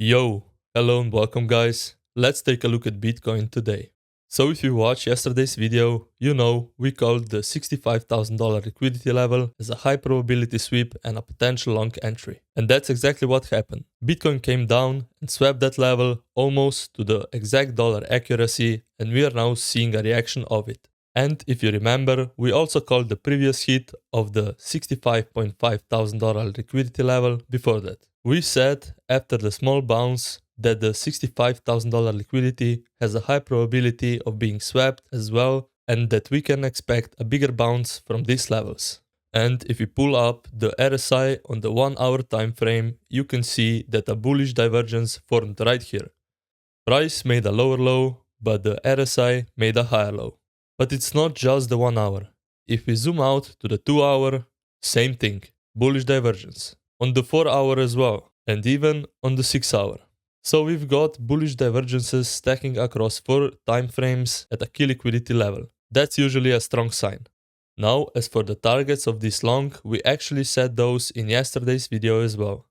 Yo, hello and welcome guys. Let's take a look at Bitcoin today. So if you watched yesterday's video, you know we called the $65,000 liquidity level as a high probability sweep and a potential long entry. And that's exactly what happened. Bitcoin came down and swept that level almost to the exact dollar accuracy, and we are now seeing a reaction of it. And if you remember, we also called the previous hit of the $65,500 liquidity level before that. We said after the small bounce that the $65,000 liquidity has a high probability of being swept as well, and that we can expect a bigger bounce from these levels. And if you pull up the RSI on the 1 hour time frame, you can see that a bullish divergence formed right here. Price made a lower low, but the RSI made a higher low. But it's not just the 1 hour. If we zoom out to the 2 hour, same thing, bullish divergence. On the 4 hour as well, and even on the 6 hour. So we've got bullish divergences stacking across 4 time frames at a key liquidity level. That's usually a strong sign. Now, as for the targets of this long, we actually set those in yesterday's video as well.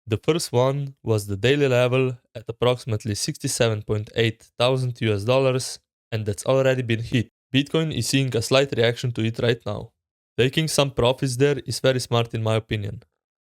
The first one was the daily level at approximately 67.8 thousand US dollars, and that's already been hit. Bitcoin is seeing a slight reaction to it right now. Taking some profits there is very smart in my opinion.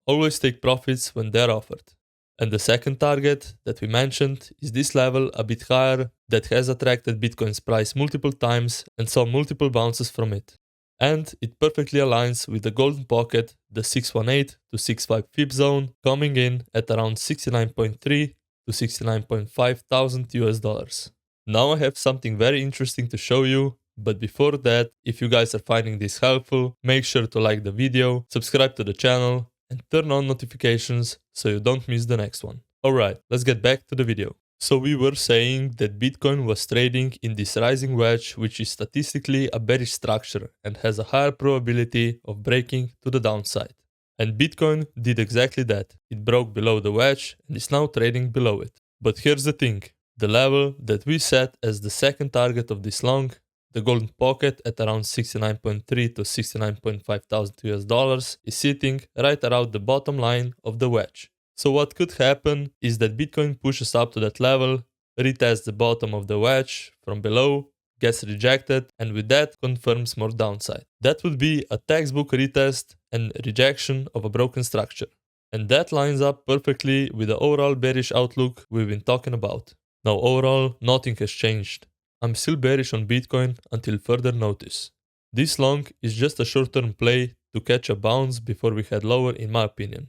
Always take profits when they're offered. And the second target that we mentioned is this level a bit higher that has attracted Bitcoin's price multiple times and saw multiple bounces from it. And it perfectly aligns with the golden pocket, the 618 to 65 pip zone, coming in at around 69.3 to 69.5 thousand US dollars. Now I have something very interesting to show you, but before that, if you guys are finding this helpful, make sure to like the video, subscribe to the channel, and turn on notifications so you don't miss the next one. Alright, let's get back to the video. So we were saying that Bitcoin was trading in this rising wedge, which is statistically a bearish structure and has a higher probability of breaking to the downside. And Bitcoin did exactly that. It broke below the wedge and is now trading below it. But here's the thing, the level that we set as the second target of this long, the golden pocket at around 69.3 to 69.5 thousand US dollars, is sitting right around the bottom line of the wedge. So what could happen is that Bitcoin pushes up to that level, retests the bottom of the wedge from below, gets rejected, and with that confirms more downside. That would be a textbook retest and rejection of a broken structure. And that lines up perfectly with the overall bearish outlook we've been talking about. Now overall, nothing has changed. I'm still bearish on Bitcoin until further notice. This long is just a short-term play to catch a bounce before we head lower in my opinion.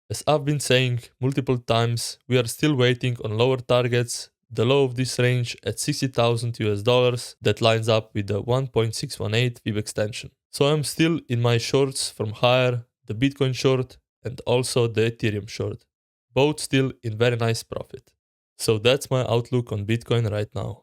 As I've been saying multiple times, we are still waiting on lower targets, the low of this range at 60,000 US dollars that lines up with the 1.618 fib extension. So I'm still in my shorts from higher, the Bitcoin short and also the Ethereum short. Both still in very nice profit. So that's my outlook on Bitcoin right now.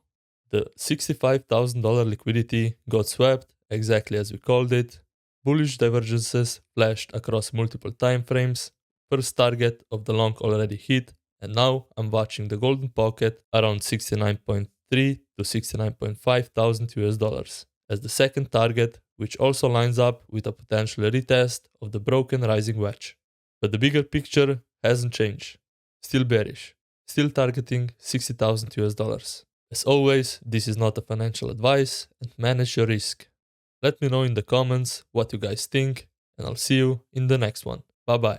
The $65,000 liquidity got swept exactly as we called it. Bullish divergences flashed across multiple time frames. First target of the long already hit, and now I'm watching the golden pocket around 69.3 to 69.5 thousand US dollars as the second target, which also lines up with a potential retest of the broken rising wedge. But the bigger picture hasn't changed. Still bearish. Still targeting 60,000 US dollars. As always, this is not a financial advice and manage your risk. Let me know in the comments what you guys think, and I'll see you in the next one. Bye bye.